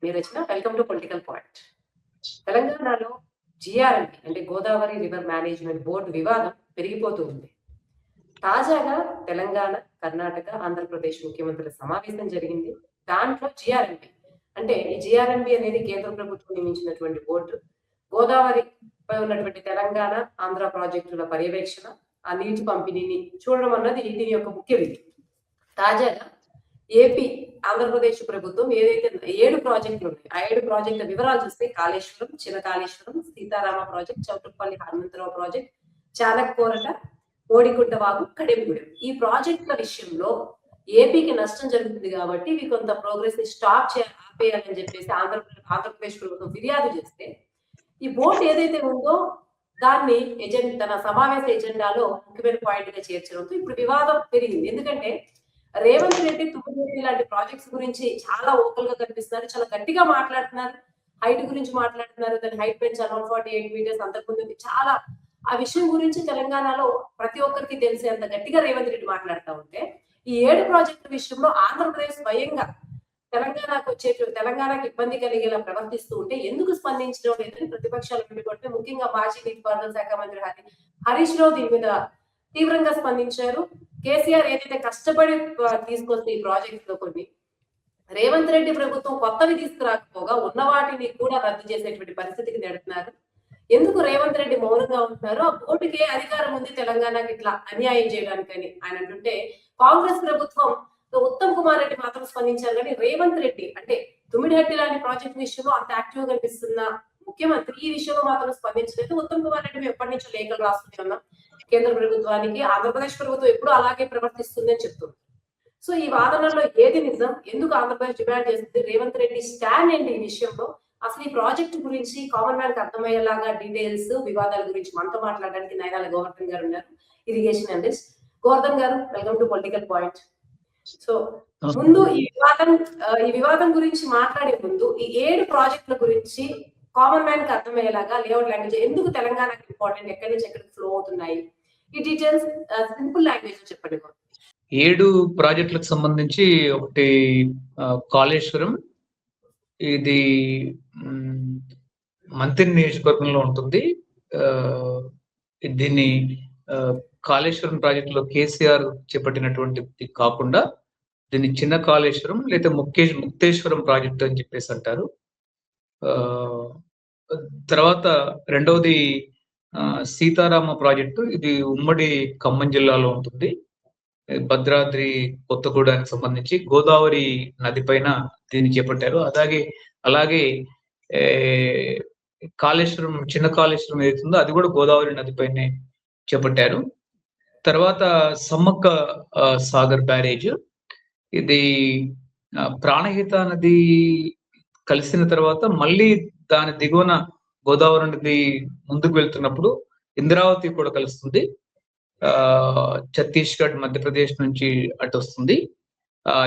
Me Rachana. Welcome to political point. తెలంగాణలో జీఆర్ఎంపీ అంటే Godavari river management board వివాదం పెరిగిపోతూ ఉంది. తాజాగా తెలంగాణ, కర్ణాటక, ఆంధ్రప్రదేశ్ ముఖ్యమంత్రుల సమావేశం జరిగింది. దాంట్లో జీఆర్ఎంపీ అంటే ఈ జీఆర్ఎంపీ అనేది కేంద్ర ప్రభుత్వం నియమించినటువంటి బోర్డు. గోదావరిపై ఉన్నటువంటి తెలంగాణ, ఆంధ్ర ప్రాజెక్టుల పర్యవేక్షణ, ఆ నీటి పంపిణీని చూడడం అన్నది దీని యొక్క ముఖ్య విధి. తాజాగా ఏపీ, ఆంధ్రప్రదేశ్ ప్రభుత్వం ఏదైతే 7 ప్రాజెక్టులు ఉన్నాయి, ఆ 7 ప్రాజెక్టుల వివరాలు చూస్తే కాళేశ్వరం, చిన్న కాళేశ్వరం, సీతారామ ప్రాజెక్ట్, చౌటుప్పల్లి హనుమంతరావు ప్రాజెక్ట్, చానక్కోరట, ఓడికుంట వాగు, కడెంగూడెం. ఈ ప్రాజెక్టుల విషయంలో ఏపీకి నష్టం జరుగుతుంది కాబట్టి ఇవి కొంత ప్రోగ్రెస్ ని ఆపేయాలని చెప్పేసి ఆంధ్రప్రదేశ్ ప్రభుత్వం ఫిర్యాదు చేస్తే, ఈ బోర్డు ఏదైతే ఉందో దాన్ని తన సమావేశ ఎజెండాలో ముఖ్యమైన పాయింట్ గా చేర్చడంతో ఇప్పుడు వివాదం పెరిగింది. ఎందుకంటే రేవంత్ రెడ్డి, తుమ్మిరెడ్డి లాంటి ప్రాజెక్ట్స్ గురించి చాలా ఓకల్ గా కనిపిస్తున్నారు, చాలా గట్టిగా మాట్లాడుతున్నారు. హైట్ గురించి మాట్లాడుతున్నారు, దాని హైట్ పెంచాలి 148 మీటర్స్, అంతకుముందు చాలా ఆ విషయం గురించి తెలంగాణలో ప్రతి ఒక్కరికి తెలిసేంత గట్టిగా రేవంత్ రెడ్డి మాట్లాడుతూ ఉంటే, ఈ 7 ప్రాజెక్టుల విషయంలో ఆంధ్రప్రదేశ్ స్వయంగా తెలంగాణకు ఇబ్బంది కలిగేలా ప్రవర్తిస్తూ ఉంటే ఎందుకు స్పందించడం లేదని ప్రతిపక్షాలు పెట్టుకుంటే, ముఖ్యంగా మాజీ నీటిపారుదల శాఖ మంత్రి హరీష్ రావు దీని మీద తీవ్రంగా స్పందించారు. కేసీఆర్ ఏదైతే కష్టపడి తీసుకొస్తే ఈ ప్రాజెక్ట్ లో కొన్ని, రేవంత్ రెడ్డి ప్రభుత్వం కొత్తవి తీసుకురాకపోగా ఉన్న వాటిని కూడా రద్దు చేసేటువంటి పరిస్థితికి నెడుతున్నారు. ఎందుకు రేవంత్ రెడ్డి మౌనంగా ఉంటున్నారు? ఆ బోర్డుకే అధికారం ఉంది తెలంగాణకి ఇట్లా అన్యాయం చేయడానికని ఆయన అంటుంటే, కాంగ్రెస్ ప్రభుత్వం ఉత్తమ్ కుమార్ రెడ్డి మాత్రం స్పందించారు. కానీ రేవంత్ రెడ్డి అంటే తుమ్మిడిహట్టి లాంటి ప్రాజెక్ట్ విషయంలో అంత యాక్టివ్ గా కనిపిస్తున్న ముఖ్యమంత్రి ఈ విషయంలో మాత్రం స్పందించలేదు. ఉత్తమ్ కుమార్ రెడ్డి ఎప్పటి నుంచో లేఖలు రాస్తున్నాం కేంద్ర ప్రభుత్వానికి, ఆంధ్రప్రదేశ్ ప్రభుత్వం ఎప్పుడు అలాగే ప్రవర్తిస్తుంది అని చెప్తుంది. సో ఈ వాదనలో ఏది నిజం? ఎందుకు ఆంధ్రప్రదేశ్ డిమాండ్ చేస్తుంది? రేవంత్ రెడ్డి స్టాండ్ ఏంటి ఈ విషయంలో? అసలు ఈ ప్రాజెక్ట్ గురించి కామన్ మ్యాన్ కి అర్థమయ్యేలాగా డీటెయిల్స్, వివాదాల గురించి మనతో మాట్లాడడానికి నయనాల గోవర్ధన్ గారు ఉన్నారు, ఇరిగేషన్ అనలిస్ట్. గోవర్ధన్ గారు, welcome to political point. So ముందు ఈ వివాదం గురించి మాట్లాడే ముందు ఈ 7 ప్రాజెక్టుల గురించి కామన్ మ్యాన్ కి అర్థమయ్యేలాగా లేఅవుట్ లాంగ్వేజ్ ఎందుకు తెలంగాణకి ఇంపార్టెంట్, ఎక్కడి నుంచి ఎక్కడికి ఫ్లో అవుతున్నాయి, ఈ డీటెయిల్స్ సింపుల్ లాంగ్వేజ్ లో చెప్పండి. 7 ప్రాజెక్టులకు సంబంధించి ఒకటి కాళేశ్వరం, ఇది మంత్రి నియోజకవర్గంలో ఉంటుంది. దీన్ని కాళేశ్వరం ప్రాజెక్టులో కేసీఆర్ చేపట్టినటువంటి కాకుండా దీన్ని చిన్న కాళేశ్వరం లేదా ముక్తేశ్వరం ప్రాజెక్టు అని చెప్పేసి అంటారు. తర్వాత రెండవది సీతారామ ప్రాజెక్టు, ఇది ఉమ్మడి ఖమ్మం జిల్లాలో ఉంటుంది. భద్రాద్రి కొత్తగూడానికి సంబంధించి గోదావరి నది పైన దీన్ని చేపట్టారు. అలాగే కాళేశ్వరం, చిన్న కాళేశ్వరం ఏదైతుందో అది కూడా గోదావరి నది పైనే చేపట్టారు. తర్వాత సమ్మక్క సాగర్ బ్యారేజ్, ఇది ప్రాణహిత నది కలిసిన తర్వాత మళ్ళీ దాని దిగువన గోదావరి నది ముందుకు వెళ్తున్నప్పుడు ఇంద్రావతి కూడా కలుస్తుంది. ఛత్తీస్గఢ్, మధ్యప్రదేశ్ నుంచి అటు వస్తుంది.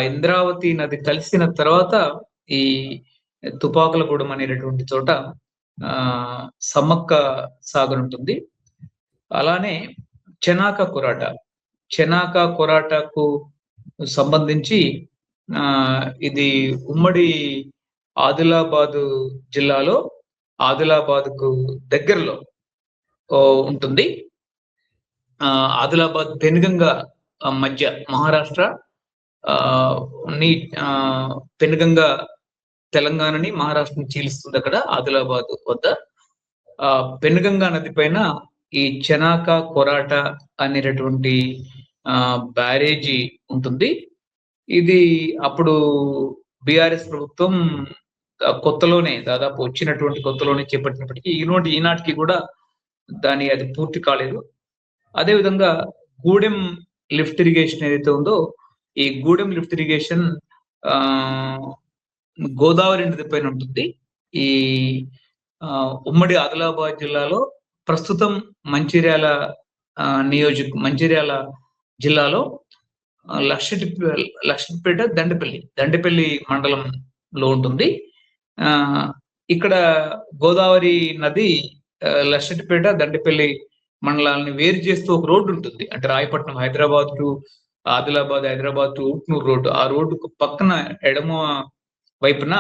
ఇంద్రావతి నది కలిసిన తర్వాత ఈ తుపాకులగూడెం అనేటటువంటి చోట సమ్మక్క సాగర్ ఉంటుంది. అలానే చెనాక కొరాటకు సంబంధించి ఇది ఉమ్మడి ఆదిలాబాద్ జిల్లాలో, ఆదిలాబాద్ కు దగ్గరలో ఉంటుంది. ఆదిలాబాద్ పెనుగంగా మధ్య మహారాష్ట్ర పెనుగంగా తెలంగాణని, మహారాష్ట్రని చీలుస్తుంది. అక్కడ ఆదిలాబాద్ వద్ద పెనుగంగా నది పైన ఈ చెనాక కొరాట అనేటటువంటి బ్యారేజీ ఉంటుంది. ఇది అప్పుడు బీఆర్ఎస్ ప్రభుత్వం కొత్తలోనే, దాదాపు వచ్చినటువంటి కొత్తలోనే చేపట్టినప్పటికీ ఈనాటికి కూడా అది పూర్తి కాలేదు. అదేవిధంగా గూడెం లిఫ్ట్ ఇరిగేషన్ ఏదైతే ఉందో, ఈ గూడెం లిఫ్ట్ ఇరిగేషన్ గోదావరి నది పైన ఉంటుంది. ఈ ఉమ్మడి ఆదిలాబాద్ జిల్లాలో ప్రస్తుతం మంచిర్యాల జిల్లాలో లక్షటిపేట దండపల్లి మండలంలో ఉంటుంది. ఇక్కడ గోదావరి నది లక్షటిపేట, దండపల్లి మండలాలని వేరు చేస్తూ ఒక రోడ్డు ఉంటుంది. అంటే Rayapatnam, Hyderabad to Adilabad, Hyderabad to Utnoor road, ఆ రోడ్డుకు పక్కన ఎడమ వైపున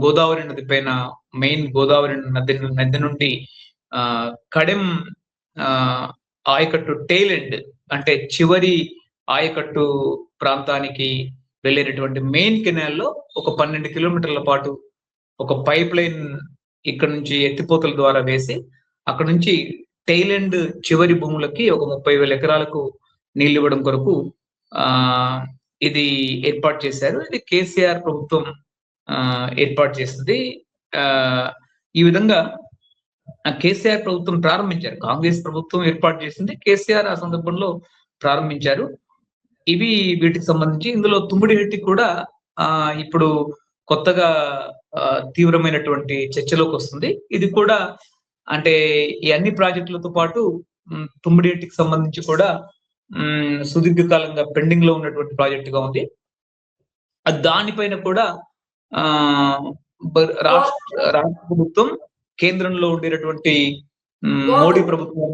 గోదావరి నది పైన మెయిన్ గోదావరి నది నుండి కడెం ఆయకట్టు టెయిల్ ఎండ్ అంటే చివరి ఆయకట్టు ప్రాంతానికి వెళ్ళేటటువంటి మెయిన్ కెనాల్లో ఒక 12 కిలోమీటర్ల పాటు ఒక పైప్ లైన్ ఇక్కడ నుంచి ఎత్తిపోతల ద్వారా వేసి అక్కడ నుంచి టెయిల్ ఎండ్ చివరి భూములకి ఒక 30,000 ఎకరాలకు నీళ్లు ఇవ్వడం కొరకు ఇది ఏర్పాటు చేశారు. ఇది కేసీఆర్ ప్రభుత్వం ఏర్పాటు చేస్తుంది. ఈ విధంగా కేసీఆర్ ప్రభుత్వం ప్రారంభించారు. కాంగ్రెస్ ప్రభుత్వం ఏర్పాటు చేసింది, కేసీఆర్ ఆ సందర్భంలో ప్రారంభించారు. ఇవి వీటికి సంబంధించి ఇందులో తుమ్మిడిహెట్టి కూడా ఇప్పుడు కొత్తగా తీవ్రమైనటువంటి చర్చలోకి వస్తుంది. ఇది కూడా అంటే ఈ అన్ని ప్రాజెక్టులతో పాటు తుమ్మిడిహెట్టికి సంబంధించి కూడా సుదీర్ఘకాలంగా పెండింగ్ లో ఉన్నటువంటి ప్రాజెక్టుగా ఉంది. దానిపైన కూడా రాష్ట్ర ప్రభుత్వం కేంద్రంలో ఉండేటటువంటి మోడీ ప్రభుత్వం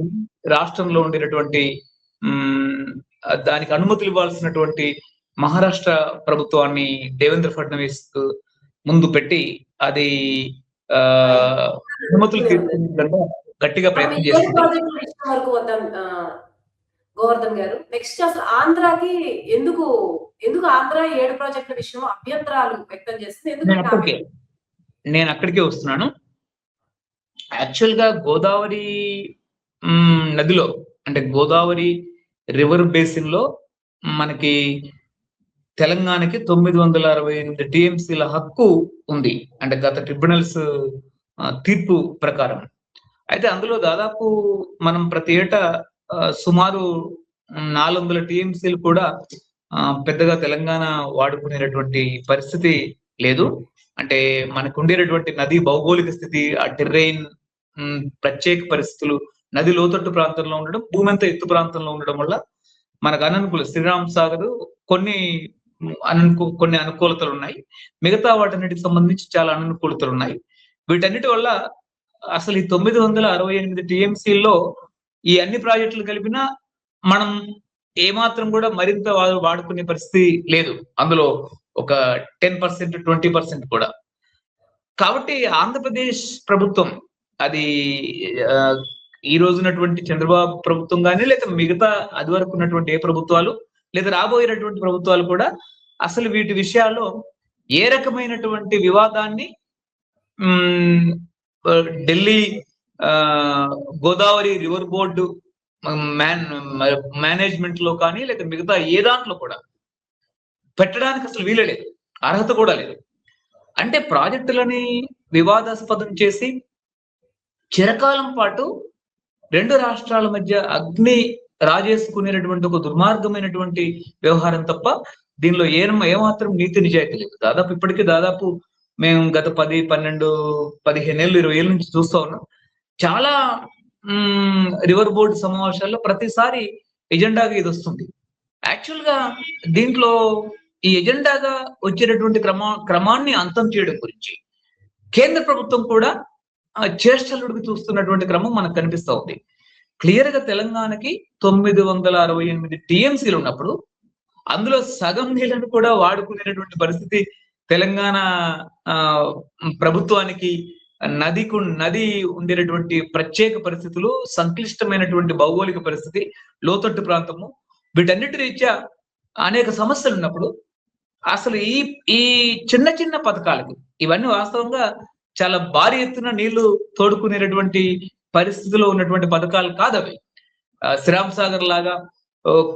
రాష్ట్రంలో ఉండేటటువంటి దానికి అనుమతులు ఇవ్వాల్సినటువంటి మహారాష్ట్ర ప్రభుత్వాన్ని దేవేంద్ర ఫడ్నవీస్ ముందు పెట్టి అది అనుమతులు తీసుకునే గట్టిగా ప్రయత్నం చేస్తుంది. గోవర్ధన్ గారు, నెక్స్ట్ అసలు ఆంధ్రాకి ఎందుకు ఆంధ్ర 7 ప్రాజెక్టుల విషయం అభ్యంతరాలు వ్యక్తం చేస్తుంది? నేను అక్కడికే వస్తున్నాను. యాక్చువల్ గా గోదావరి నదిలో అంటే గోదావరి రివర్ బేసిన్ లో మనకి తెలంగాణకి 968 టీఎంసీల హక్కు ఉంది అంటే గత ట్రిబ్యునల్స్ తీర్పు ప్రకారం. అయితే అందులో దాదాపు మనం ప్రతి ఏటా సుమారు 400 టీఎంసీలు కూడా పెద్దగా తెలంగాణ వాడుకునేటటువంటి పరిస్థితి లేదు. అంటే మనకు ఉండేటటువంటి నది భౌగోళిక స్థితి, ఆ టెర్రెయిన్ ప్రత్యేక పరిస్థితులు, నది లోతట్టు ప్రాంతంలో ఉండడం, భూమి అంతా ఎత్తు ప్రాంతంలో ఉండడం వల్ల మనకు అననుకూల శ్రీరామ్ సాగర్ కొన్ని అనుకూలతలు ఉన్నాయి, మిగతా వాటన్నిటికి సంబంధించి చాలా అననుకూలతలు ఉన్నాయి. వీటన్నిటి వల్ల అసలు ఈ 968 టీఎంసీల్లో ఈ అన్ని ప్రాజెక్టులు కలిపినా మనం ఏమాత్రం కూడా మరింత వాడుకునే పరిస్థితి లేదు, అందులో ఒక 10% 20% కూడా. కాబట్టి ఆంధ్రప్రదేశ్ ప్రభుత్వం అది ఈ రోజున్నటువంటి చంద్రబాబు ప్రభుత్వం కానీ లేదా మిగతా అది వరకు ఉన్నటువంటి ఏ ప్రభుత్వాలు లేదా రాబోయేటటువంటి ప్రభుత్వాలు కూడా అసలు వీటి విషయాల్లో ఏ రకమైనటువంటి వివాదాన్ని Delhi Godavari river board management లో కానీ లేదా మిగతా ఏ దాంట్లో కూడా పెట్టడానికి అసలు వీలలేదు, అర్హత కూడా లేదు. అంటే ప్రాజెక్టులని వివాదాస్పదం చేసి చిరకాలం పాటు 2 రాష్ట్రాల మధ్య అగ్ని రాజేసుకునేటటువంటి ఒక దుర్మార్గమైనటువంటి వ్యవహారం తప్ప దీనిలో ఏమాత్రం నీతి నిజాయితీ లేదు. దాదాపు ఇప్పటికీ మేము గత 10, 12, 15 ఏళ్ళు 20 ఏళ్ళ నుంచి చూస్తా ఉన్నాం. చాలా రివర్ బోర్డు సమావేశాల్లో ప్రతిసారి ఎజెండాగా ఇది వస్తుంది. యాక్చువల్ గా దీంట్లో ఈ ఎజెండాగా వచ్చేటటువంటి క్రమాన్ని అంతం చేయడం గురించి కేంద్ర ప్రభుత్వం కూడా చేష్టలుడికి చూస్తున్నటువంటి క్రమం మనకు కనిపిస్తా ఉంది. క్లియర్ గా తెలంగాణకి 968 టీఎంసీలు ఉన్నప్పుడు అందులో సగం నీళ్లను కూడా వాడుకునేటటువంటి పరిస్థితి తెలంగాణ ప్రభుత్వానికి, నది ఉండేటటువంటి ప్రత్యేక పరిస్థితులు, సంక్లిష్టమైనటువంటి భౌగోళిక పరిస్థితి, లోతట్టు ప్రాంతము, వీటన్నిటి రీత్యా అనేక సమస్యలు ఉన్నప్పుడు అసలు ఈ చిన్న చిన్న పథకాలకి ఇవన్నీ వాస్తవంగా చాలా భారీ ఎత్తున నీళ్లు తోడుకునేటటువంటి పరిస్థితిలో ఉన్నటువంటి పథకాలు కాదు అవి. శ్రీరామ్ సాగర్ లాగా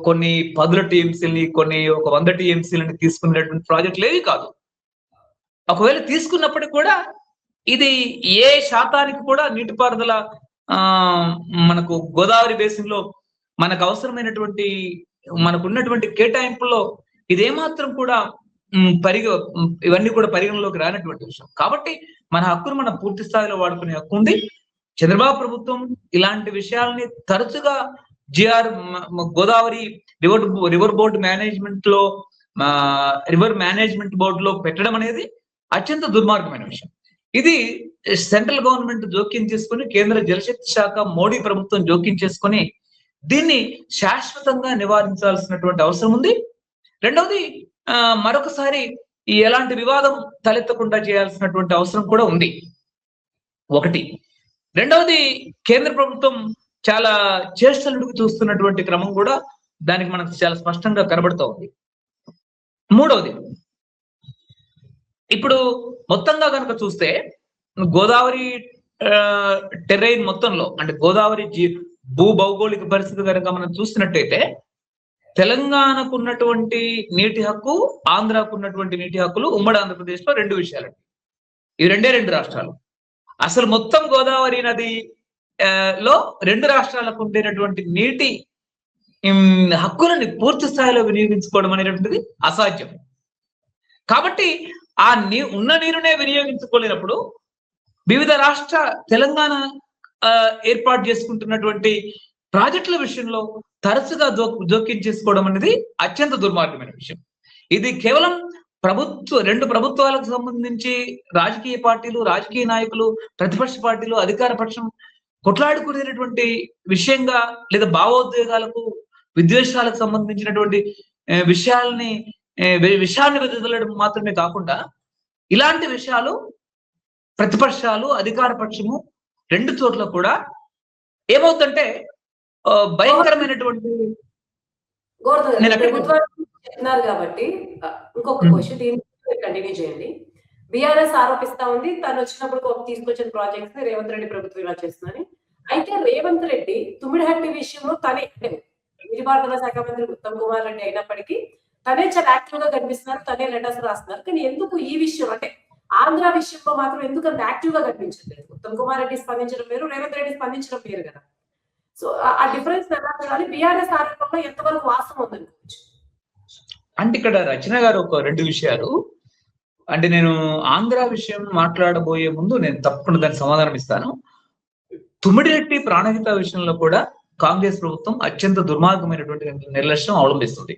కొన్ని 10 టీఎంసీలని కొన్ని ఒక 100 టీఎంసీలని తీసుకునేటటువంటి ప్రాజెక్టులు ఏవి కాదు. ఒకవేళ తీసుకున్నప్పటికీ కూడా ఇది ఏ శాతానికి కూడా నీటిపారుదల మనకు గోదావరి బేసిన్ లో మనకు అవసరమైనటువంటి మనకున్నటువంటి కేటాయింపుల్లో ఇదేమాత్రం కూడా ఇవన్నీ కూడా పరిగణలోకి రానటువంటి విషయం. కాబట్టి మన హక్కును మనం పూర్తి స్థాయిలో వాడుకునే హక్కు ఉంది. చంద్రబాబు ప్రభుత్వం ఇలాంటి విషయాల్ని తరచుగా గోదావరి రివర్ బోర్డు మేనేజ్మెంట్ లో రివర్ మేనేజ్మెంట్ బోర్డులో పెట్టడం అనేది అత్యంత దుర్మార్గమైన విషయం. ఇది సెంట్రల్ గవర్నమెంట్ జోక్యం చేసుకుని, కేంద్ర జలశక్తి శాఖ మోడీ ప్రభుత్వం జోక్యం చేసుకుని దీన్ని శాశ్వతంగా నివారించాల్సినటువంటి అవసరం ఉంది. రెండవది, మరొకసారి ఈ ఎలాంటి వివాదం తలెత్తకుండా చేయాల్సినటువంటి అవసరం కూడా ఉంది. ఒకటి. రెండవది, కేంద్ర ప్రభుత్వం చాలా చేష్టలుడికి చూస్తున్నటువంటి క్రమం కూడా దానికి మనకు చాలా స్పష్టంగా కనబడుతూ ఉంది. మూడవది, ఇప్పుడు మొత్తంగా కనుక చూస్తే గోదావరి టెర్రైన్ మొత్తంలో, అంటే గోదావరి భౌగోళిక పరిస్థితి కనుక మనం చూసినట్టయితే తెలంగాణకు ఉన్నటువంటి నీటి హక్కు, ఆంధ్రాకు ఉన్నటువంటి నీటి హక్కులు ఉమ్మడి ఆంధ్రప్రదేశ్ లో 2 విషయాలు. ఇవి రెండు రాష్ట్రాలు. అసలు మొత్తం గోదావరి నది లో 2 రాష్ట్రాలకు ఉండేటటువంటి నీటి హక్కులని పూర్తి స్థాయిలో వినియోగించుకోవడం అనేటువంటిది అసాధ్యం. కాబట్టి ఆ ఉన్న నీరునే వినియోగించుకోలేనప్పుడు వివిధ రాష్ట్ర తెలంగాణ ఏర్పాటు చేసుకుంటున్నటువంటి ప్రాజెక్టుల విషయంలో తరచుగా జోక్యం చేసుకోవడం అనేది అత్యంత దుర్మార్గమైన విషయం. ఇది కేవలం రెండు ప్రభుత్వాలకు సంబంధించి రాజకీయ పార్టీలు, రాజకీయ నాయకులు, ప్రతిపక్ష పార్టీలు, అధికార పక్షం కొట్లాడుకునేటటువంటి విషయంగా, లేదా భావోద్వేగాలకు, విద్వేషాలకు సంబంధించినటువంటి విషయాన్ని వెదజల్లడం మాత్రమే కాకుండా, ఇలాంటి విషయాలు ప్రతిపక్షాలు, అధికార పక్షము 2 చోట్ల కూడా ఏమవుతుందంటే భయంకరమైనటువంటి చెప్తున్నారు. కాబట్టి ఇంకొక క్వశ్చన్ దీన్ని కంటిన్యూ చేయండి. బీఆర్ఎస్ ఆరోపిస్తా ఉంది తను వచ్చినప్పుడు తీసుకొచ్చిన ప్రాజెక్ట్స్ ని రేవంత్ రెడ్డి ప్రభుత్వం ఇలా చేస్తుందని. అయితే రేవంత్ రెడ్డి తుమ్మిడిహట్టి విషయంలో తనే, నీటిపారుదల శాఖ మంత్రి ఉత్తమ్ కుమార్ రెడ్డి అయినప్పటికీ తనే చాలా యాక్టివ్ గా కనిపిస్తున్నారు, తనే లెటర్స్ రాస్తున్నారు. కానీ ఎందుకు ఈ విషయం, అంటే ఆంధ్ర విషయంలో మాత్రం ఎందుకు అంత యాక్టివ్ గా కనిపించట్లేదు? ఉత్తమ్ కుమార్ రెడ్డి స్పందించడం వేరు, రేవంత్ రెడ్డి స్పందించడం వేరు కదా. సో ఆ డిఫరెన్స్ ఎలా చూడాలి? బీఆర్ఎస్ ఆరోపణలో ఎంతవరకు వాస్తవం ఉందనుకోవచ్చు? అంటే ఇక్కడ రచన గారు ఒక 2 విషయాలు, అంటే నేను ఆంధ్ర విషయం మాట్లాడబోయే ముందు నేను తప్పకుండా దానికి సమాధానం ఇస్తాను. తుమ్మిడిరెడ్డి ప్రాణహిత విషయంలో కూడా కాంగ్రెస్ ప్రభుత్వం అత్యంత దుర్మార్గమైనటువంటి నిర్లక్ష్యం అవలంబిస్తుంది.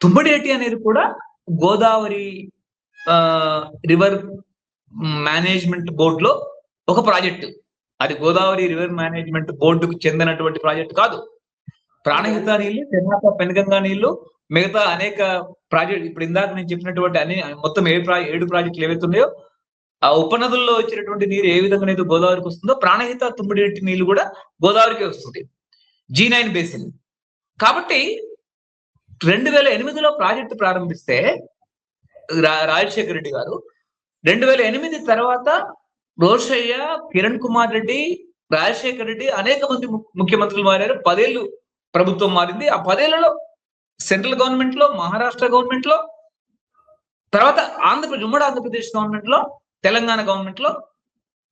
తుమ్మిడిరెడ్డి అనేది కూడా గోదావరి రివర్ మేనేజ్మెంట్ బోర్డులో ఒక ప్రాజెక్టు. అది గోదావరి రివర్ మేనేజ్మెంట్ బోర్డుకు చెందినటువంటి ప్రాజెక్టు కాదు. ప్రాణహిత నీళ్లు, తెనాక పెనుగంగా నీళ్లు, మిగతా అనేక ప్రాజెక్ట్, ఇప్పుడు ఇందాక నేను చెప్పినటువంటి మొత్తం 7 ప్రాజెక్టులు ఏవైతే ఉన్నాయో, ఆ ఉపనదుల్లో వచ్చినటువంటి నీరు ఏ విధంగా అయితే గోదావరికి వస్తుందో, ప్రాణహిత తుమ్మిడిరెడ్డి నీళ్లు కూడా గోదావరికే వస్తుంది, G9 బేసిన్. కాబట్టి 2008లో ప్రాజెక్టు ప్రారంభిస్తే రాజశేఖర రెడ్డి గారు, 2008 తర్వాత రోషయ్య, కిరణ్ కుమార్ రెడ్డి, రాజశేఖర రెడ్డి, అనేక మంది ముఖ్యమంత్రులు మారారు. 10 ఏళ్ళు ప్రభుత్వం మారింది. ఆ 10 ఏళ్లలో సెంట్రల్ గవర్నమెంట్ లో, మహారాష్ట్ర గవర్నమెంట్ లో, తర్వాత ఉమ్మడి ఆంధ్రప్రదేశ్ గవర్నమెంట్ లో, తెలంగాణ గవర్నమెంట్ లో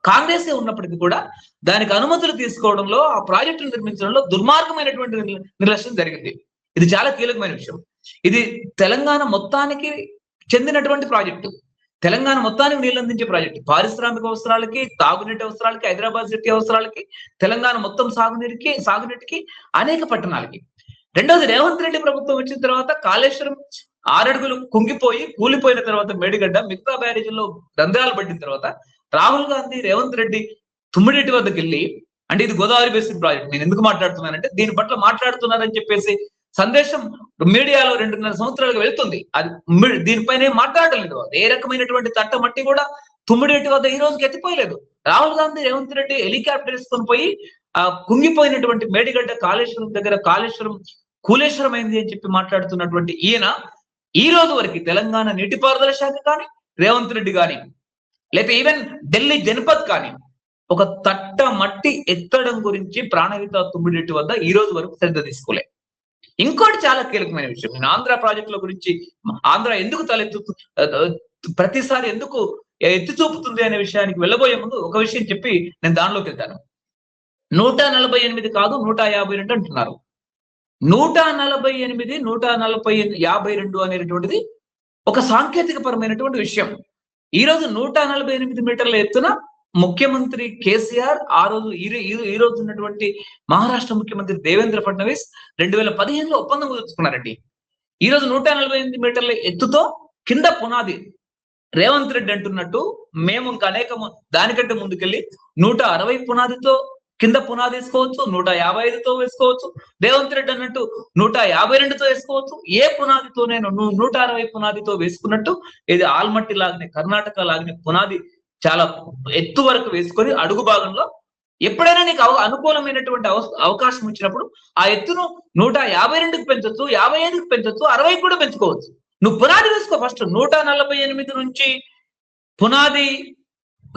కాంగ్రెస్ ఉన్నప్పటికీ కూడా దానికి అనుమతులు తీసుకోవడంలో, ఆ ప్రాజెక్టులు నిర్మించడంలో దుర్మార్గమైనటువంటి నిర్లక్ష్యం జరిగింది. ఇది చాలా కీలకమైన విషయం. ఇది తెలంగాణ మొత్తానికి చెందినటువంటి ప్రాజెక్టు, తెలంగాణ మొత్తానికి నీళ్ళు అందించే ప్రాజెక్టు. పారిశ్రామిక అవసరాలకి, తాగునీటి అవసరాలకి, హైదరాబాద్ సిటీ అవసరాలకి, తెలంగాణ మొత్తం సాగునీటికి, అనేక పట్టణాలకి. రెండోది, రేవంత్ రెడ్డి ప్రభుత్వం వచ్చిన తర్వాత కాళేశ్వరం 6 అడుగులు కుంగిపోయి కూలిపోయిన తర్వాత మేడిగడ్డ, మిగతా బ్యారేజీల్లో రంధ్రాలు పడిన తర్వాత రాహుల్ గాంధీ, రేవంత్ రెడ్డి తుమ్మిడిరెడ్డి వద్దకు వెళ్ళి, అంటే ఇది గోదావరి బేసిన్ ప్రాజెక్ట్, నేను ఎందుకు మాట్లాడుతున్నానంటే దీని పట్ల మాట్లాడుతున్నారని చెప్పేసి సందేశం మీడియాలో 2.5 సంవత్సరాలుగా వెళ్తుంది. అది దీనిపైన మాట్లాడలేదు. ఏ రకమైనటువంటి తట్టమట్టి కూడా తుమ్మిడిరెడ్డి వద్ద ఈ రోజుకి ఎత్తిపోయలేదు. రాహుల్ గాంధీ, రేవంత్ రెడ్డి హెలికాప్టర్ వేసుకొని పోయి ఆ కుంగిపోయినటువంటి మేడిగడ్డ కాళేశ్వరం దగ్గర కాళేశ్వరం కూలేశ్వరం అయింది అని చెప్పి మాట్లాడుతున్నటువంటి ఈయన ఈ రోజు వరకు తెలంగాణ నీటిపారుదల శాఖ కానీ, రేవంత్ రెడ్డి కానీ, లేకపోతే ఈవెన్ ఢిల్లీ జనపద్ కానీ ఒక తట్ట మట్టి ఎత్తడం గురించి ప్రాణహిత తుమ్మిడిరెడ్డి వద్ద ఈ రోజు వరకు శ్రద్ధ తీసుకోలే. ఇంకోటి చాలా కీలకమైన విషయం, నేను ఆంధ్ర ప్రాజెక్టుల గురించి, ఆంధ్ర ఎందుకు ప్రతిసారి ఎందుకు ఎత్తి చూపుతుంది అనే విషయానికి వెళ్ళబోయే ముందు ఒక విషయం చెప్పి నేను దానిలోకి వెళ్తాను. 148 కాదు 152 అంటున్నారు. 148, 152 అనేటువంటిది ఒక సాంకేతిక పరమైనటువంటి విషయం. ఈ రోజు 148 మీటర్ల ఎత్తున ముఖ్యమంత్రి కేసీఆర్, ఆ రోజు ఈ రోజు ఉన్నటువంటి మహారాష్ట్ర ముఖ్యమంత్రి దేవేంద్ర ఫడ్నవీస్ 2015లో ఒప్పందం కుదుర్చుకున్నారండి. ఈ రోజు 148 మీటర్ల ఎత్తుతో కింద పునాది, రేవంత్ రెడ్డి అంటున్నట్టు మేము ఇంకా దానికంటే ముందుకెళ్ళి 160 పునాదితో కింద పునాది వేసుకోవచ్చు, 155తో వేసుకోవచ్చు. రేవంత్ రెడ్డి అన్నట్టు 152తో వేసుకోవచ్చు. ఏ పునాదితోనైనా 160 పునాదితో వేసుకున్నట్టు ఇది ఆల్మట్టి లాగానే, కర్ణాటక లాగానే పునాది చాలా ఎత్తు వరకు వేసుకొని అడుగు భాగంలో ఎప్పుడైనా నీకు అనుకూలమైనటువంటి అవకాశం వచ్చినప్పుడు ఆ ఎత్తును 152కి పెంచొచ్చు, 55కి పెంచొచ్చు, 60కి కూడా పెంచుకోవచ్చు. నువ్వు పునాది వేసుకో. ఫస్ట్ 148 నుంచి పునాది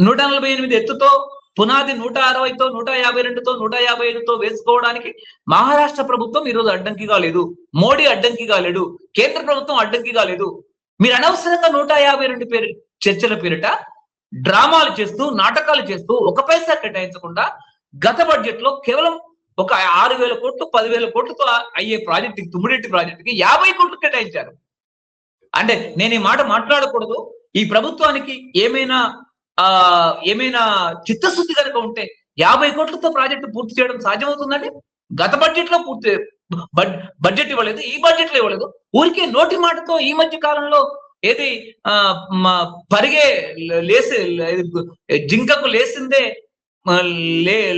148 ఎత్తుతో పునాది 160తో, 152తో, 155తో వేసుకోవడానికి మహారాష్ట్ర ప్రభుత్వం ఈరోజు అడ్డంకిగా లేదు, మోడీ అడ్డంకిగా లేడు, కేంద్ర ప్రభుత్వం అడ్డంకిగా లేదు. మీరు అనవసరంగా 152 చర్చల పేరిట డ్రామాలు చేస్తూ, నాటకాలు చేస్తూ 1 పైసా కేటాయించకుండా గత బడ్జెట్ లో కేవలం ఒక 6,000 కోట్లు 10,000 కోట్లతో అయ్యే ప్రాజెక్టుకి, తుమ్మిడిఎట్టి ప్రాజెక్టుకి 50 కోట్లు కేటాయించారు. అంటే నేను ఈ మాట మాట్లాడకూడదు. ఈ ప్రభుత్వానికి ఏమైనా చిత్తశుద్ధి కనుక ఉంటే 50 కోట్లతో ప్రాజెక్టు పూర్తి చేయడం సాధ్యమవుతుందండి? గత బడ్జెట్ లో బడ్జెట్ ఇవ్వలేదు, ఈ బడ్జెట్ లో ఇవ్వలేదు. ఊరికే నోటి మాటతో ఈ మధ్య కాలంలో ఏది పరిగే లేసి జింకకు లేసిందే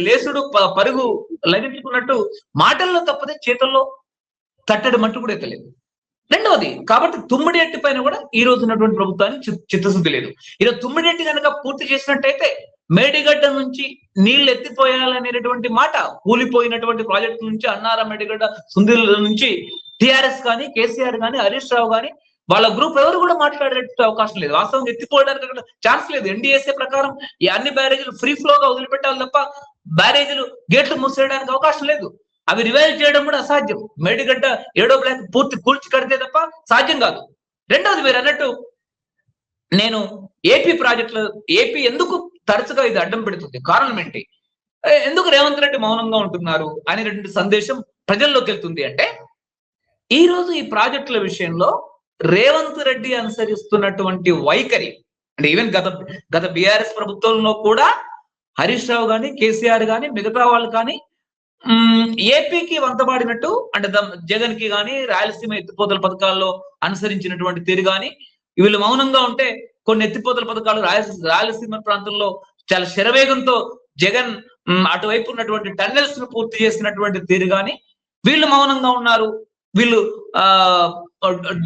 లేసుడు పరుగు లభించుకున్నట్టు మాటల్లో తప్పదే చేతుల్లో తట్టడి మట్టు కూడా తెలియదు. రెండవది, కాబట్టి తుమ్మిడిఎట్టి పైన కూడా ఈ రోజు ఉన్నటువంటి ప్రభుత్వానికి చిత్తశుద్ధి లేదు. ఈరోజు తుమ్మిడిఎట్టి కనుక పూర్తి చేసినట్టయితే మేడిగడ్డ నుంచి నీళ్లు ఎత్తిపోయాలనేటువంటి మాట, కూలిపోయినటువంటి ప్రాజెక్టు నుంచి అన్నారం, మేడిగడ్డ, సుందిల నుంచి టిఆర్ఎస్ కానీ, కేసీఆర్ కానీ, హరీష్ రావు కానీ వాళ్ళ గ్రూప్ ఎవరు కూడా మాట్లాడే అవకాశం లేదు. వాస్తవం ఎత్తిపోవడానికి అక్కడ ఛాన్స్ లేదు. ఎన్డీఎస్ఏ ప్రకారం ఈ అన్ని బ్యారేజీలు ఫ్రీ ఫ్లోగా వదిలిపెట్టాలి తప్ప బ్యారేజీలు గేట్లు మూసేయడానికి అవకాశం లేదు. అవి రివైవ్ చేయడం కూడా అసాధ్యం. మేడిగడ్డ 7వ బ్లాక్ పూర్తి కూల్చి కడితే తప్ప సాధ్యం కాదు. రెండవది, మీరు అన్నట్టు నేను ఏపీ ప్రాజెక్టులు, ఏపీ ఎందుకు తరచుగా ఇది అడ్డం పెడుతుంది, కారణం ఏంటి, ఎందుకు రేవంత్ రెడ్డి మౌనంగా ఉంటున్నారు అనేటువంటి సందేశం ప్రజల్లోకి వెళ్తుంది అంటే, ఈ రోజు ఈ ప్రాజెక్టుల విషయంలో రేవంత్ రెడ్డి అనుసరిస్తున్నటువంటి వైఖరి అంటే ఈవెన్ గత బీఆర్ఎస్ ప్రభుత్వంలో కూడా హరీష్ రావు కానీ, కేసీఆర్ కానీ, మిగతా వాళ్ళు కానీ ఏపీకి వంతబాడినట్టు అంటే జగన్ కి కానీ, రాయలసీమ ఎత్తిపోతల పథకాల్లో అనుసరించినటువంటి తీరు కానీ, వీళ్ళు మౌనంగా ఉంటే కొన్ని ఎత్తిపోతల పథకాలు రాయలసీమ ప్రాంతంలో చాలా శరవేగంతో జగన్ అటువైపు ఉన్నటువంటి టన్నెల్స్ ను పూర్తి చేసినటువంటి తీరు కానీ, వీళ్ళు మౌనంగా ఉన్నారు, వీళ్ళు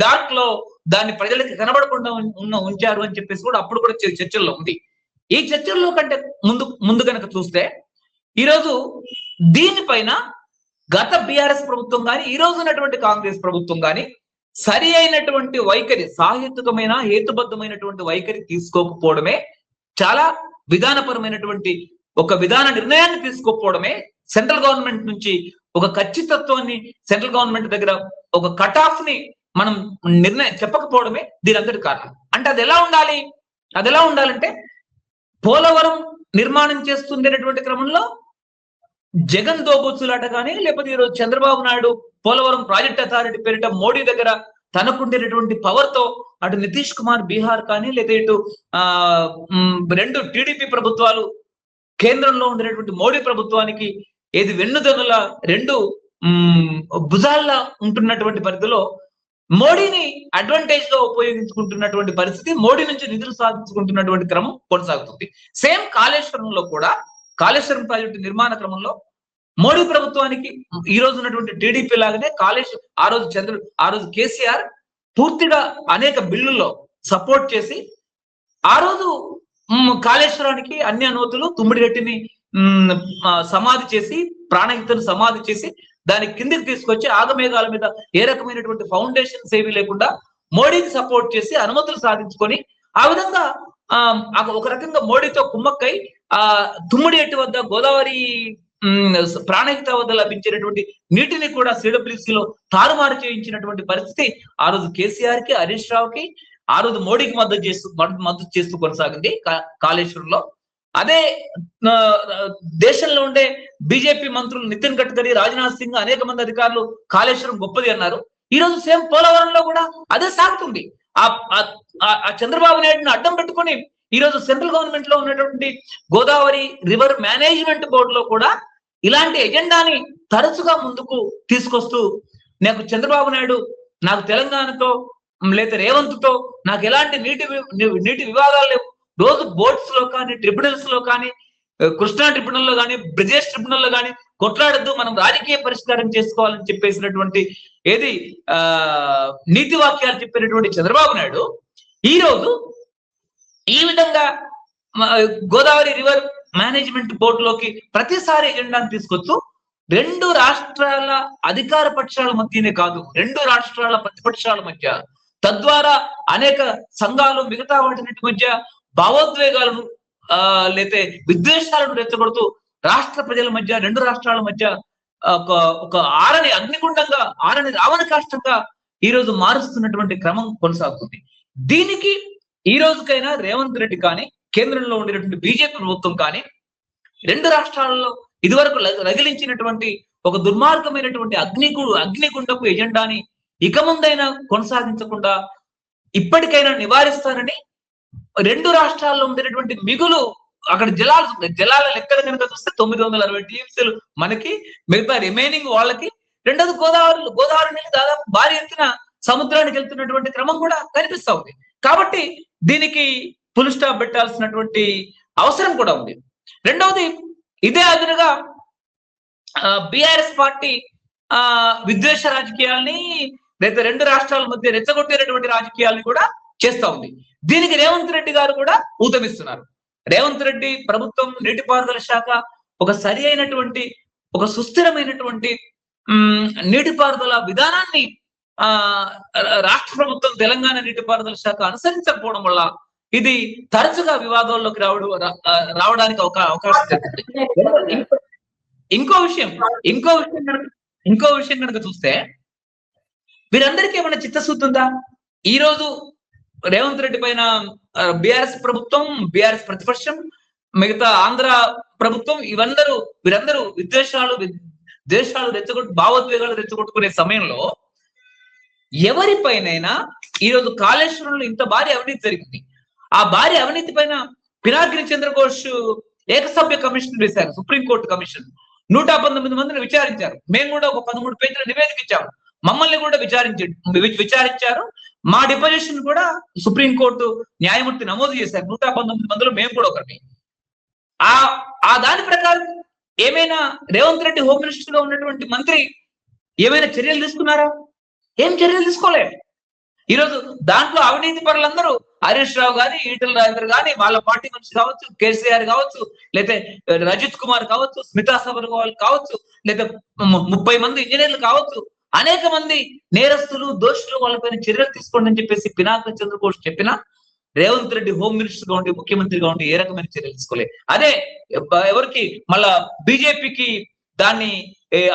డార్క్ లో దాన్ని ప్రజలకి కనబడకుండా ఉంచారు అని చెప్పేసి కూడా అప్పుడు కూడా చర్చల్లో ఉంది. ఈ చర్చల్లో కంటే ముందు కనుక చూస్తే ఈరోజు దీనిపైన గత బీఆర్ఎస్ ప్రభుత్వం కానీ, ఈ రోజు ఉన్నటువంటి కాంగ్రెస్ ప్రభుత్వం కానీ సరి అయినటువంటి వైఖరి, సాహిత్యకమైన హేతుబద్ధమైనటువంటి వైఖరి తీసుకోకపోవడమే, చాలా విధానపరమైనటువంటి ఒక విధాన నిర్ణయాన్ని తీసుకోకపోవడమే, సెంట్రల్ గవర్నమెంట్ నుంచి ఒక ఖచ్చితత్వాన్ని, సెంట్రల్ గవర్నమెంట్ దగ్గర ఒక కట్ ఆఫ్ ని మనం నిర్ణయం చెప్పకపోవడమే దీని అంతటి కారణం. అంటే అది ఎలా ఉండాలంటే పోలవరం నిర్మాణం చేస్తుండేటటువంటి క్రమంలో జగన్ దోబుచ్చులాట కానీ, లేకపోతే ఈరోజు చంద్రబాబు నాయుడు పోలవరం ప్రాజెక్ట్ అథారిటీ పేరిట మోడీ దగ్గర తనకుండేటటువంటి పవర్ తో అటు నితీష్ కుమార్ బీహార్ కానీ, లేదా ఇటు 2 టీడీపీ ప్రభుత్వాలు కేంద్రంలో ఉండేటటువంటి మోడీ ప్రభుత్వానికి ఏది వెన్నుదన్నుల 2 భుజాల్లో ఉంటున్నటువంటి పరిధిలో మోడీని అడ్వాంటేజ్ గా ఉపయోగించుకుంటున్నటువంటి పరిస్థితి, మోడీ నుంచి నిధులు సాధించుకుంటున్నటువంటి క్రమం కొనసాగుతుంది. సేమ్ కాళేశ్వరంలో కూడా, కాళేశ్వరం ప్రాజెక్టు నిర్మాణ క్రమంలో మోడీ ప్రభుత్వానికి ఈ రోజు ఉన్నటువంటి టీడీపీ లాగానే ఆ రోజు కేసీఆర్ పూర్తిగా అనేక బిల్లుల్లో సపోర్ట్ చేసి ఆ రోజు కాళేశ్వరానికి అన్ని అనుమతులు, తుమ్మిడిరెడ్డిని సమాధి చేసి, ప్రాణహితను సమాధి చేసి దాని కిందికి తీసుకొచ్చి ఆగమేఘాల మీద ఏ రకమైనటువంటి ఫౌండేషన్స్ ఏవి లేకుండా మోడీకి సపోర్ట్ చేసి అనుమతులు సాధించుకొని ఆ విధంగా ఒక రకంగా మోడీతో కుమ్మక్కై తుమ్మిడిఎట్టి వద్ద గోదావరి ప్రాణహిత వద్ద లభించినటువంటి నీటిని కూడా CWC లో తారుమారు చేయించినటువంటి పరిస్థితి ఆ రోజు కేసీఆర్ కి, హరీష్ రావుకి, ఆ రోజు మోడీకి మద్దతు చేస్తూ కొనసాగింది కాళేశ్వరంలో. అదే దేశంలో ఉండే బీజేపీ మంత్రులు నితిన్ గడ్కరీ, రాజ్నాథ్ సింగ్, అనేక మంది అధికారులు కాళేశ్వరం గొప్పది అన్నారు. ఈ రోజు సేమ్ పోలవరంలో కూడా అదే సాగుతుంది. ఆ చంద్రబాబు నాయుడుని అడ్డం పెట్టుకుని ఈ రోజు సెంట్రల్ గవర్నమెంట్ లో ఉన్నటువంటి గోదావరి రివర్ మేనేజ్మెంట్ బోర్డులో కూడా ఇలాంటి ఎజెండాని తరచుగా ముందుకు తీసుకొస్తూ, నాకు చంద్రబాబు నాయుడు, నాకు తెలంగాణతో లేదా రేవంత్ తో నాకు ఎలాంటి నీటి వివాదాలు లేవు, రోజు బోర్డ్స్ లో కానీ, ట్రిబ్యునల్స్ లో కానీ కృష్ణా ట్రిబ్యునల్లో కానీ బ్రిజేష్ ట్రిబ్యునల్లో కానీ కొట్లాడద్దు, మనం రాజకీయ పరిష్కారం చేసుకోవాలని చెప్పేసినటువంటి ఏది నీతి వాక్యాలు చెప్పినటువంటి చంద్రబాబు నాయుడు ఈ రోజు ఈ విధంగా గోదావరి రివర్ మేనేజ్మెంట్ బోర్డులోకి ప్రతిసారి ఎజెండాను తీసుకొస్తూ రెండు రాష్ట్రాల అధికార పక్షాల మధ్యనే కాదు, రెండు రాష్ట్రాల ప్రతిపక్షాల మధ్య, తద్వారా అనేక సంఘాలు మిగతా వాటి మధ్య భావోద్వేగాలను లేతే విద్వేషాలను రెచ్చగొడుతూ రాష్ట్ర ప్రజల మధ్య, రెండు రాష్ట్రాల మధ్య ఒక ఆరని అగ్నిగుండంగా, ఆరని రావణ కాష్టంగా ఈ రోజు మారుస్తున్నటువంటి క్రమం కొనసాగుతుంది. దీనికి ఈ రోజుకైనా రేవంత్ రెడ్డి కానీ, కేంద్రంలో ఉండేటువంటి బీజేపీ ప్రభుత్వం కానీ, రెండు రాష్ట్రాలలో ఇదివరకు రగిలించినటువంటి ఒక దుర్మార్గమైనటువంటి అగ్నిగుండపు ఎజెండాని ఇక ముందైనా కొనసాగించకుండా ఇప్పటికైనా నివారిస్తారని, రెండు రాష్ట్రాల్లో ఉండేటువంటి మిగులు అక్కడ జలాల లెక్కలు కనుక చూస్తే 960 టీఎంసీలు మనకి, మిగతా రిమైనింగ్ వాళ్ళకి. రెండోది గోదావరి నీళ్ళు దాదాపు భారీ ఎత్తున సముద్రానికి వెళ్తున్నటువంటి క్రమం కూడా కనిపిస్తా ఉంది. కాబట్టి దీనికి ఫుల్ స్టాప్ పెట్టాల్సినటువంటి అవసరం కూడా ఉంది. రెండవది, ఇదే అదునుగా బిఆర్ఎస్ పార్టీ విద్వేష రాజకీయాల్ని లేదా రెండు రాష్ట్రాల మధ్య రెచ్చగొట్టేటటువంటి రాజకీయాల్ని కూడా చేస్తా ఉంది. దీనికి రేవంత్ రెడ్డి గారు కూడా ఊతమిస్తున్నారు. రేవంత్ రెడ్డి ప్రభుత్వం, నీటిపారుదల శాఖ ఒక సరి అయినటువంటి, ఒక సుస్థిరమైనటువంటి నీటిపారుదల విధానాన్ని రాష్ట్ర ప్రభుత్వం, తెలంగాణ నీటిపారుదల శాఖ అనుసరించకపోవడం వల్ల ఇది తరచుగా వివాదాల్లోకి రావడానికి అవకాశం జరుగుతుంది. ఇంకో విషయం కనుక చూస్తే వీరందరికీ ఏమైనా చిత్తశుద్ధి ఉందా? ఈ రోజు రేవంత్ రెడ్డి పైన బీఆర్ఎస్ ప్రభుత్వం, బీఆర్ఎస్ ప్రతిపక్షం, మిగతా ఆంధ్ర ప్రభుత్వం వీరందరూ విద్వేషాలు భావోద్వేగాలు రెచ్చగొట్టుకునే సమయంలో ఎవరిపైనైనా ఈరోజు కాళేశ్వరంలో ఇంత భారీ అవినీతి జరిగింది. ఆ భారీ అవినీతి పైన పినాకిని చంద్రఘోష్ ఏకసభ్య కమిషన్ వేశారు, సుప్రీంకోర్టు కమిషన్. 119 మందిని విచారించారు. మేము కూడా ఒక 13 పేజీల నివేదిక ఇచ్చాము. మమ్మల్ని కూడా విచారించారు. మా డిపోజిషన్ కూడా సుప్రీంకోర్టు న్యాయమూర్తి నమోదు చేశారు. 119 మందిలో మేము కూడా ఒకటి. ఆ దాని ప్రకారం ఏమైనా రేవంత్ రెడ్డి హోమ్ మినిస్టర్ గా ఉన్నటువంటి మంత్రి ఏమైనా చర్యలు తీసుకున్నారా? ఏం చర్యలు తీసుకోలేదు. ఈరోజు దాంట్లో అవినీతి పరులందరూ హరీష్ రావు గాని, ఈటల రాజేందర్ గాని, వాళ్ళ పార్టీ మనిషి కావచ్చు, కేసీఆర్ కావచ్చు, లేదా రజిత్ కుమార్ కావచ్చు, స్మితా సబర్వాల్ కావచ్చు, లేదా 30 మంది ఇంజనీర్లు కావచ్చు, అనేక మంది నేరస్తులు, దోషులు, వాళ్ళపైన చర్యలు తీసుకోండి అని చెప్పేసి పినాకిని చంద్రఘోష్ చెప్పినా రేవంత్ రెడ్డి హోమ్ మినిస్టర్ గా ఉండి, ముఖ్యమంత్రిగా ఉండి ఏ రకమైన చర్యలు తీసుకోలేదు. అదే ఎవరికి మళ్ళా బీజేపీకి దాన్ని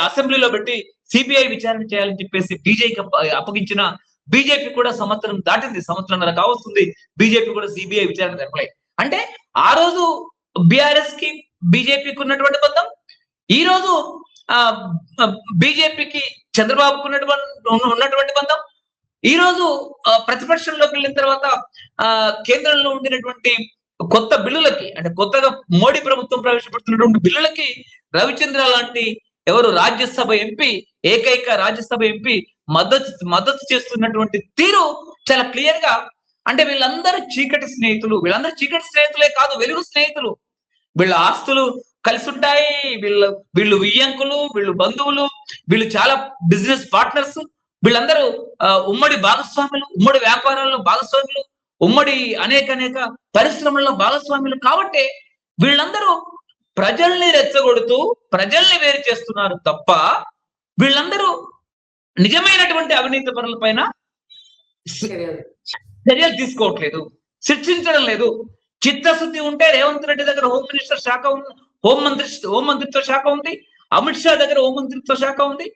అసెంబ్లీలో పెట్టి సిబిఐ విచారణ చేయాలని చెప్పేసి బీజేపీకి అప్పగించిన బీజేపీ కూడా సంవత్సరం దాటింది, సంవత్సరంన్నర కావస్తుంది. బీజేపీ కూడా సిబిఐ విచారణ జరపలేదు. అంటే ఆ రోజు బీఆర్ఎస్ కి బీజేపీకి ఉన్నటువంటి బంధం, ఈ రోజు బీజేపీకి చంద్రబాబుకు ఉన్నటువంటి బంధం, ఈ రోజు ప్రతిపక్షంలోకి వెళ్ళిన తర్వాత కేంద్రంలో ఉండినటువంటి కొత్త బిల్లులకి, అంటే కొత్తగా మోడీ ప్రభుత్వం ప్రవేశపెడుతున్నటువంటి బిల్లులకి రవిచంద్ర లాంటి రాజ్యసభ ఎంపీ, ఏకైక రాజ్యసభ ఎంపీ మద్దతు చేస్తున్నటువంటి తీరు చాలా క్లియర్ గా, అంటే వీళ్ళందరూ చీకటి స్నేహితులు. వీళ్ళందరూ చీకటి స్నేహితులే కాదు, వెలుగు స్నేహితులు. వీళ్ళ ఆస్తులు కలిసి ఉంటాయి, వీళ్ళు వియ్యంకులు, వీళ్ళు బంధువులు, వీళ్ళు చాలా బిజినెస్ పార్ట్నర్స్. వీళ్ళందరూ ఉమ్మడి భాగస్వాములు, ఉమ్మడి వ్యాపారాల్లో భాగస్వాములు, ఉమ్మడి అనేక పరిశ్రమల్లో భాగస్వాములు. కాబట్టి వీళ్ళందరూ ప్రజల్ని రెచ్చగొడుతూ ప్రజల్ని వేరు చేస్తున్నారు తప్ప వీళ్ళందరూ నిజమైనటువంటి అవినీతి పరుల పైన చర్యలు తీసుకోవట్లేదు, శిక్షించడం లేదు. చిత్తశుద్ధి ఉంటే రేవంత్ రెడ్డి దగ్గర హోమ్ మినిస్టర్ శాఖ ఉంది, హోం మంత్రిత్వ శాఖ ఉంది, అమిత్ షా దగ్గర హోం మంత్రిత్వ శాఖ ఉంది.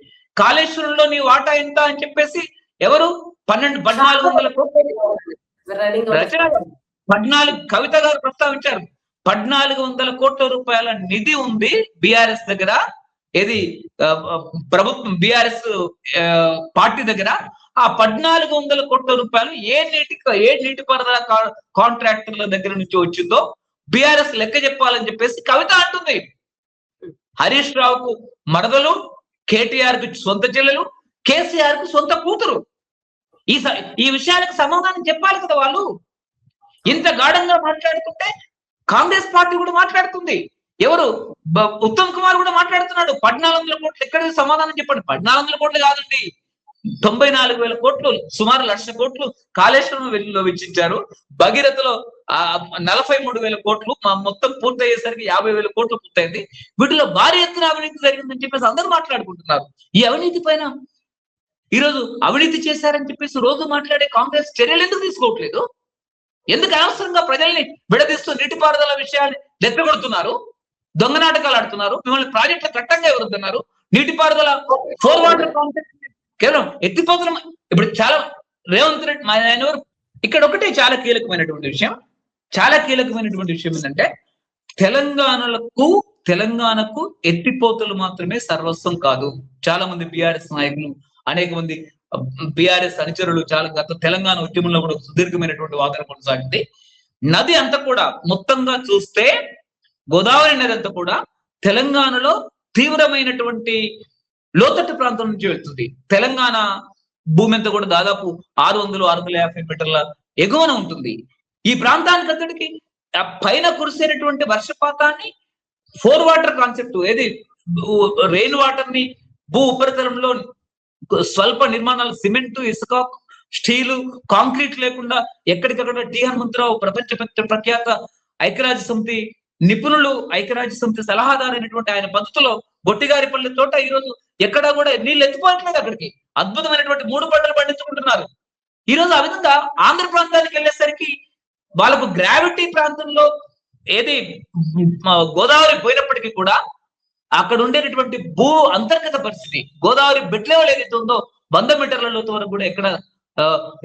కాళేశ్వరంలో నీ వాటా ఎంత అని చెప్పేసి 1400 కవిత గారు ప్రస్తావించారు. 1400 కోట్ల రూపాయల నిధి ఉంది బిఆర్ఎస్ దగ్గర, ఏది ప్రభుత్వం బిఆర్ఎస్ పార్టీ దగ్గర. ఆ 1400 కోట్ల రూపాయలు ఏ నీటిపారుదల కాంట్రాక్టర్ల దగ్గర నుంచి వచ్చిందో బిఆర్ఎస్ లెక్క చెప్పాలని చెప్పేసి కవిత అంటుంది. హరీష్ రావుకు మరదలు, కేటీఆర్ కు సొంత చెల్లెలు, కేసీఆర్ కు సొంత కూతురు. ఈ విషయాలకు సమాధానం చెప్పాలి కదా వాళ్ళు. ఇంత గాఢంగా మాట్లాడుతుంటే కాంగ్రెస్ పార్టీ కూడా మాట్లాడుతుంది. ఎవరు ఉత్తమ్ కుమార్ కూడా మాట్లాడుతున్నాడు. 1400 కోట్లు ఎక్కడ సమాధానం చెప్పండి. 1400 కోట్లు కాదండి, 94,000 కోట్లు, సుమారు 1,00,000 కోట్లు కాళేశ్వరం వెల్లిలో వెచ్చించారు. భగీరథలో 43,000 కోట్లు, మొత్తం పూర్తయ్యేసరికి 50,000 కోట్లు పూర్తయింది. వీటిలో భారీ ఎత్తున అవినీతి జరిగిందని చెప్పేసి అందరూ మాట్లాడుకుంటున్నారు. ఈ అవినీతి పైన ఈరోజు అవినీతి చేశారని చెప్పేసి రోజు మాట్లాడే కాంగ్రెస్ చర్యలు ఎందుకు తీసుకోవట్లేదు? ఎందుకు అనవసరంగా ప్రజల్ని విడదీస్తూ నీటిపారుదల విషయాన్ని రెచ్చగొడుతున్నారు? దొంగ నాటకాలు ఆడుతున్నారు. మిమ్మల్ని ప్రాజెక్టులు కట్టంగా ఎవరుతున్నారు? నీటిపారుదల 4 వాటర్ కాన్సెప్ట్ కేవలం ఎత్తిపోతల. ఇప్పుడు చాలా రేవంత్ రెడ్డి ఆయన ఇక్కడ ఒకటే చాలా కీలకమైనటువంటి విషయం ఏంటంటే తెలంగాణకు ఎత్తిపోతలు మాత్రమే సర్వస్వం కాదు. చాలా మంది బీఆర్ఎస్ నాయకులు, అనేక మంది బీఆర్ఎస్ అనుచరులు చాలా గత తెలంగాణ ఉద్యమంలో కూడా సుదీర్ఘమైనటువంటి వాదన కొనసాగింది. నది అంతా కూడా మొత్తంగా చూస్తే గోదావరి నది అంతా కూడా తెలంగాణలో తీవ్రమైనటువంటి లోతట్టు ప్రాంతం నుంచి వెళ్తుంది. తెలంగాణ భూమి అంతా కూడా దాదాపు 600-650 మీటర్ల ఎగువన ఉంటుంది. ఈ ప్రాంతానికి అంతటికి పైన కురిసేటటువంటి వర్షపాతాన్ని 4 వాటర్ కాన్సెప్ట్, ఏది రెయిన్ వాటర్ ని భూ ఉపరితలంలో స్వల్ప నిర్మాణాలు, సిమెంట్, ఇసుక, స్టీలు, కాంక్రీట్ లేకుండా ఎక్కడికక్కడ టి హనుమంతరావు ప్రపంచ ప్రఖ్యాత ఐక్యరాజ్య సమితి నిపుణులు, ఐక్యరాజ్య సమితి సలహాదారు అయినటువంటి ఆయన పద్ధతిలో బొట్టిగారిపల్లి తోట ఈరోజు ఎక్కడా కూడా నీళ్ళు ఎత్తిపోవట్లేదు. అక్కడికి అద్భుతమైనటువంటి 3 పంటలు పండించుకుంటున్నారు. ఈ రోజు ఆ విధంగా ఆంధ్ర ప్రాంతానికి వెళ్ళేసరికి వాళ్ళకు గ్రావిటీ ప్రాంతంలో ఏది గోదావరి పోయినప్పటికీ కూడా అక్కడ ఉండేటటువంటి భూ అంతర్గత పరిస్థితి, గోదావరి బెడ్ లెవెల్ ఏదైతే ఉందో 100 మీటర్ల లోతు వరకు కూడా ఎక్కడ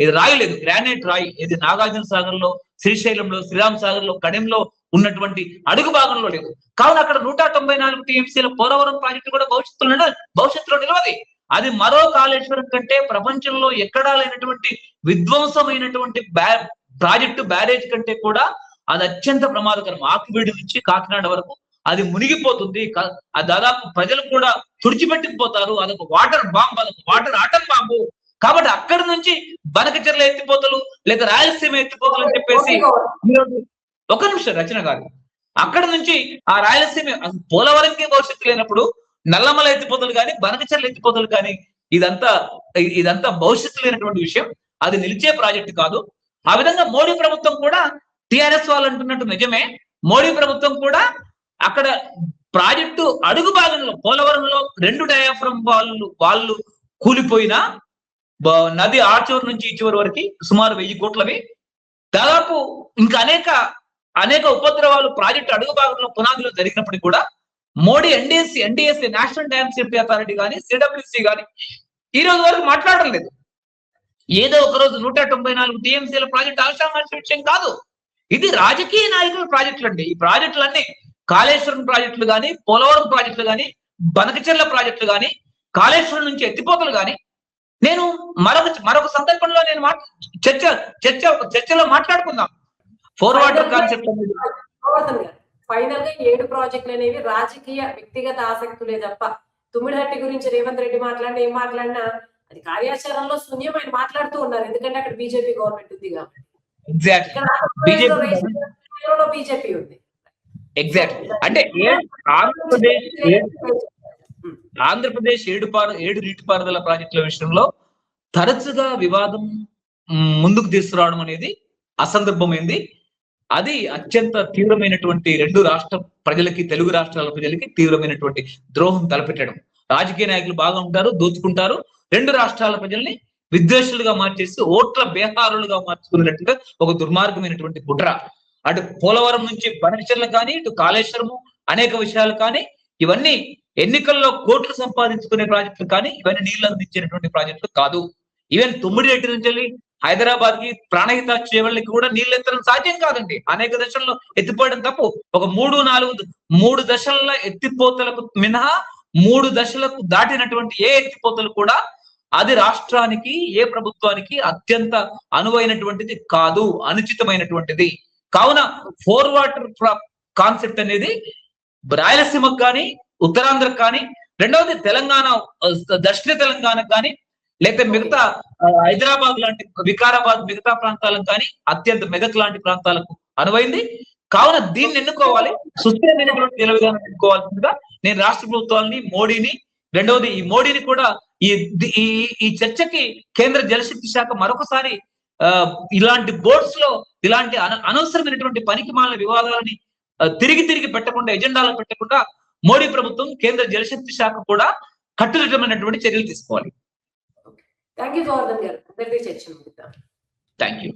ఇది రాయి లేదు, గ్రానైట్ రాయి. ఇది నాగార్జున సాగర్ లో, శ్రీశైలంలో, శ్రీరామ్ సాగర్ లో, కడెంలో ఉన్నటువంటి అడుగు భాగంలో లేదు. కావున అక్కడ 194 టీఎంసీల పోలవరం ప్రాజెక్టు కూడా భవిష్యత్తులో నిలవది. అది మరో కాళేశ్వరం కంటే ప్రపంచంలో ఎక్కడా లేనటువంటి విధ్వంసమైనటువంటి ప్రాజెక్టు, బ్యారేజ్ కంటే కూడా అది అత్యంత ప్రమాదకరం. ఆకువీడి నుంచి కాకినాడ వరకు అది మునిగిపోతుంది. దాదాపు ప్రజలు కూడా తుడిచిపెట్టిపోతారు. అదొక వాటర్ బాంబు, అదొక వాటర్ ఆటం బాంబు. కాబట్టి అక్కడి నుంచి బనకచెర్ల ఎత్తిపోతలు లేదా రాయలసీమ ఎత్తిపోతలు అని చెప్పేసి, ఒక నిమిషం రచన గారు, అక్కడ నుంచి ఆ రాయలసీమ పోలవరంకి భవిష్యత్తు లేనప్పుడు నల్లమల ఎత్తిపోతలు కానీ, బనకచెర్ల ఎత్తిపోతలు కానీ ఇదంతా భవిష్యత్తు లేనటువంటి విషయం. అది నిలిచే ప్రాజెక్టు కాదు. ఆ విధంగా మోడీ ప్రభుత్వం కూడా, టిఆర్ఎస్ వాళ్ళు అంటున్నట్టు నిజమే, మోడీ ప్రభుత్వం కూడా అక్కడ ప్రాజెక్టు అడుగు భాగంలో పోలవరంలో 2 డయాఫ్రమ్ వాళ్ళు కూలిపోయినా నది ఆ చివరి నుంచి ఈ చివరి వరకు సుమారు 1000 కోట్లవి, దాదాపు ఇంకా అనేక ఉపద్రవాలు ప్రాజెక్టు అడుగు భాగంలో పునాదిలో జరిగినప్పటికీ కూడా Modi NDSC national dam safety authority కానీ, సిడబ్ల్యూసీ కానీ ఈ రోజు వరకు మాట్లాడడం లేదు. ఏదో ఒక రోజు 194 టీఎంసీల ప్రాజెక్టు ఆశామాషి విషయం కాదు. ఇది రాజకీయ నాయకుల ప్రాజెక్టులు అండి. ఈ ప్రాజెక్టులన్నీ కాళేశ్వరం ప్రాజెక్టులు కానీ, పోలవరం ప్రాజెక్టులు కానీ, బనకచెర్ల ప్రాజెక్టులు కానీ, కాళేశ్వరం నుంచి ఎత్తిపోతలు కానీ, నేను మరొక సందర్భంలో నేను చర్చలో మాట్లాడుకుందాం. 4 వాటర్ కాన్సెప్ట్ అనేది ఫైనల్ గా 7 ప్రాజెక్టులు అనేవి రాజకీయ వ్యక్తిగత ఆసక్తులే తప్ప, తుమ్మిడిహట్టి గురించి రేవంత్ రెడ్డి ఏం మాట్లాడినా అది కార్యాచరణలో శూన్యం. ఆయన మాట్లాడుతూ ఉన్నారు, ఎందుకంటే అక్కడ బీజేపీ గవర్నమెంట్ ఉంది కాబట్టి. బీజేపీ ఉంది. ఎగ్జాక్ట్లీ. అంటే ఆంధ్రప్రదేశ్ 7 నీటిపారుదల ప్రాజెక్టుల విషయంలో తరచుగా వివాదం ముందుకు తీసుకురావడం అనేది అసందర్భమైంది. అది అత్యంత తీవ్రమైనటువంటి 2 రాష్ట్ర ప్రజలకి, తెలుగు రాష్ట్రాల ప్రజలకి తీవ్రమైనటువంటి ద్రోహం తలపెట్టడం. రాజకీయ నాయకులు బాగా ఉంటారు, దోచుకుంటారు. 2 రాష్ట్రాల ప్రజల్ని విద్వేషులుగా మార్చేసి ఓట్ల బేహారులుగా మార్చుకునేటట్టుగా ఒక దుర్మార్గమైనటువంటి కుట్ర. అటు పోలవరం నుంచి బనకచెర్ల కానీ, ఇటు కాళేశ్వరము, అనేక విషయాలు కానీ, ఇవన్నీ ఎన్నికల్లో కోట్లు సంపాదించుకునే ప్రాజెక్టులు కానీ, ఇవన్నీ నీళ్లు అందించేటువంటి ప్రాజెక్టులు కాదు. ఈవెన్ తుమ్మిడిహట్టి నుంచి వెళ్ళి హైదరాబాద్ కి, ప్రాణహిత చేవళ్ళకి కూడా నీళ్ళు ఎత్తడం సాధ్యం కాదండి. అనేక దశల్లో ఎత్తిపోయడం తప్పు. ఒక 3 దశల ఎత్తిపోతలకు మినహా 3 దశలకు దాటినటువంటి ఏ ఎత్తిపోతలు కూడా అది రాష్ట్రానికి, ఏ ప్రభుత్వానికి అత్యంత అనువైనటువంటిది కాదు, అనుచితమైనటువంటిది. కావున 4 వాటర్ కాన్సెప్ట్ అనేది రాయలసీమకు కానీ, ఉత్తరాంధ్రకు కానీ, రెండవది తెలంగాణ, దక్షిణ తెలంగాణకు కానీ, లేకపోతే మిగతా హైదరాబాద్ లాంటి, వికారాబాద్ మిగతా ప్రాంతాలకు కానీ, అత్యంత మెదక్ లాంటి ప్రాంతాలకు అనువైంది. కావున దీన్ని ఎన్నుకోవాలి, సుస్థిరమైనటువంటి జల విధానం ఎన్నుకోవాల్సిందిగా నేను రాష్ట్ర ప్రభుత్వాన్ని, మోడీని, రెండవది ఈ మోడీని కూడా ఈ ఈ ఈ చర్చకి కేంద్ర జలశక్తి శాఖ మరొకసారి ఇలాంటి బోర్డ్స్ లో ఇలాంటి అనవసరమైనటువంటి పనికిమాలిన వివాదాలని తిరిగి తిరిగి పెట్టకుండా, ఎజెండాలో పెట్టకుండా మోడీ ప్రభుత్వం, కేంద్ర జలశక్తి శాఖ కూడా కట్టుదిట్టమైనటువంటి చర్యలు తీసుకోవాలి. థ్యాంక్ యూ గోవర్ధన్ గారు. చర్చ ముగిద్దాం. Thank you.